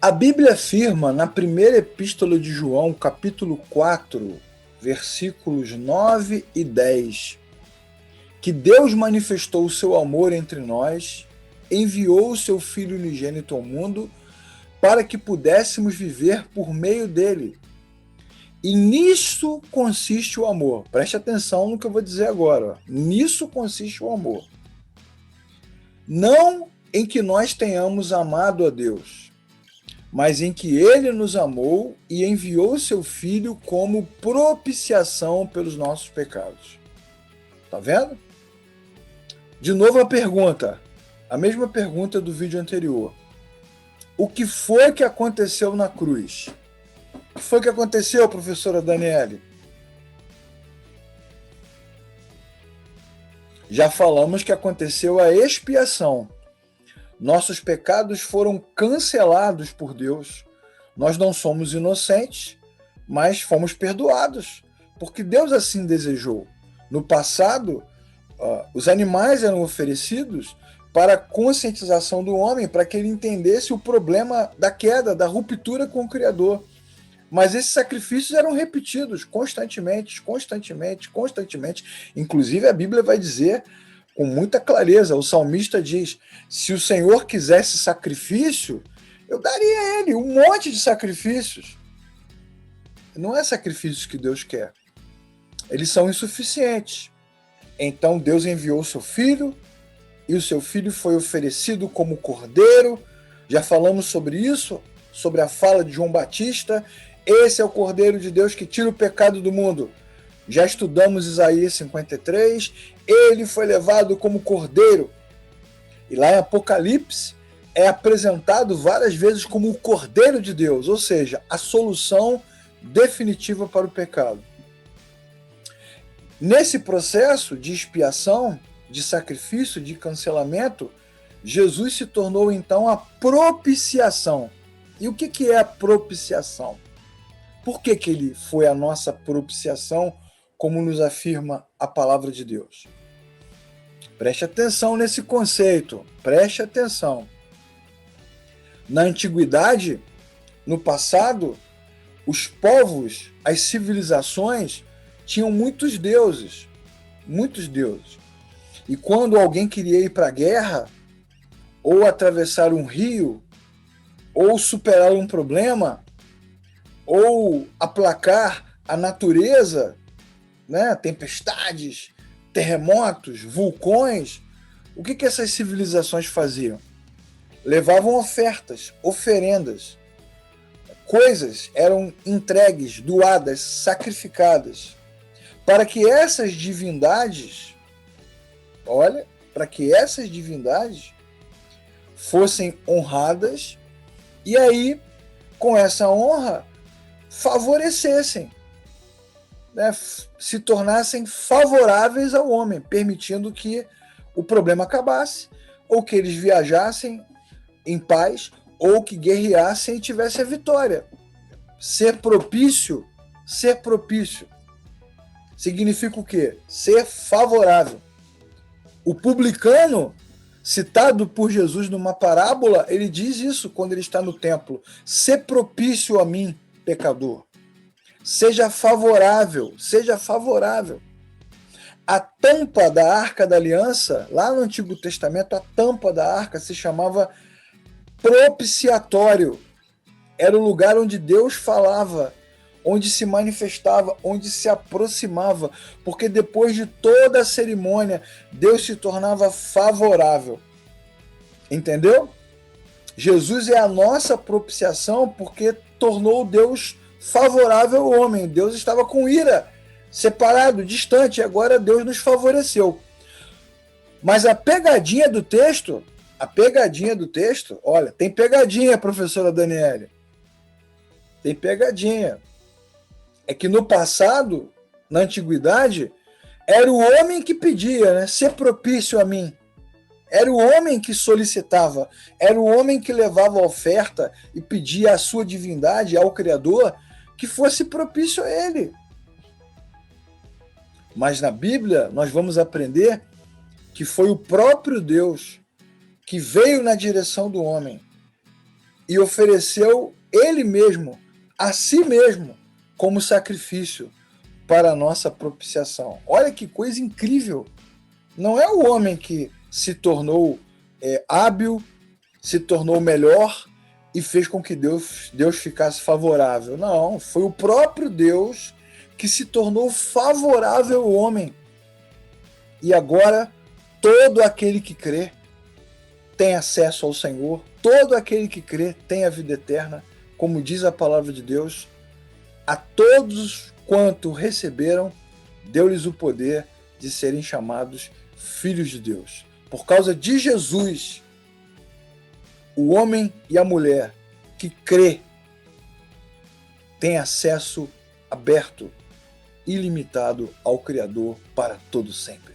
A Bíblia afirma na primeira epístola de João, capítulo 4, versículos 9 e 10, que Deus manifestou o seu amor entre nós, enviou o seu Filho unigênito ao mundo para que pudéssemos viver por meio dele. E nisso consiste o amor. Preste atenção no que eu vou dizer agora. Nisso consiste o amor. Não em que nós tenhamos amado a Deus, mas em que ele nos amou e enviou seu Filho como propiciação pelos nossos pecados. Tá vendo? De novo a pergunta, a mesma pergunta do vídeo anterior. O que foi que aconteceu na cruz? O que foi que aconteceu, professora Daniele? Já falamos que aconteceu a expiação. Nossos pecados foram cancelados por Deus. Nós não somos inocentes, mas fomos perdoados, porque Deus assim desejou. No passado, os animais eram oferecidos para a conscientização do homem, para que ele entendesse o problema da queda, da ruptura com o Criador. Mas esses sacrifícios eram repetidos constantemente. Inclusive, a Bíblia vai dizer com muita clareza, o salmista diz, se o Senhor quisesse sacrifício, eu daria a ele um monte de sacrifícios. Não é sacrifícios que Deus quer. Eles são insuficientes. Então Deus enviou o seu Filho, e o seu Filho foi oferecido como cordeiro. Já falamos sobre isso, sobre a fala de João Batista. Esse é o Cordeiro de Deus que tira o pecado do mundo. Já estudamos Isaías 53, ele foi levado como cordeiro. E lá em Apocalipse é apresentado várias vezes como o Cordeiro de Deus, ou seja, a solução definitiva para o pecado. Nesse processo de expiação, de sacrifício, de cancelamento, Jesus se tornou então a propiciação. E o que é a propiciação? Por que ele foi a nossa propiciação, como nos afirma a palavra de Deus? Preste atenção nesse conceito, preste atenção. Na antiguidade, no passado, os povos, as civilizações, tinham muitos deuses. E quando alguém queria ir para a guerra, ou atravessar um rio, ou superar um problema, ou aplacar a natureza, né? Tempestades, terremotos, vulcões, o que essas civilizações faziam? Levavam ofertas, oferendas. Coisas eram entregues, doadas, sacrificadas, para que essas divindades, fossem honradas e aí, com essa honra, favorecessem, né, se tornassem favoráveis ao homem, permitindo que o problema acabasse, ou que eles viajassem em paz, ou que guerreassem e tivessem a vitória. Ser propício significa o quê? Ser favorável. O publicano, citado por Jesus numa parábola, ele diz isso quando ele está no templo: ser propício a mim, pecador. Seja favorável. A tampa da Arca da Aliança, lá no Antigo Testamento, a tampa da arca se chamava propiciatório. Era o lugar onde Deus falava, onde se manifestava, onde se aproximava, porque depois de toda a cerimônia, Deus se tornava favorável. Entendeu? Jesus é a nossa propiciação porque tornou Deus favorável ao homem. Deus estava com ira, separado, distante, e agora Deus nos favoreceu. Mas a pegadinha do texto, olha, tem pegadinha, professora Daniele. Tem pegadinha. É que no passado, na antiguidade, era o homem que pedia, né? Ser propício a mim. Era o homem que solicitava, era o homem que levava a oferta e pedia à sua divindade, ao Criador, que fosse propício a ele. Mas na Bíblia, nós vamos aprender que foi o próprio Deus que veio na direção do homem e ofereceu ele mesmo, a si mesmo, como sacrifício para a nossa propiciação. Olha que coisa incrível! Não é o homem que se tornou hábil, se tornou melhor e fez com que Deus ficasse favorável. Não, foi o próprio Deus que se tornou favorável ao homem. E agora, todo aquele que crê tem acesso ao Senhor, todo aquele que crê tem a vida eterna, como diz a palavra de Deus. A todos quanto receberam, deu-lhes o poder de serem chamados filhos de Deus. Por causa de Jesus, o homem e a mulher que crê tem acesso aberto, ilimitado ao Criador para todo sempre.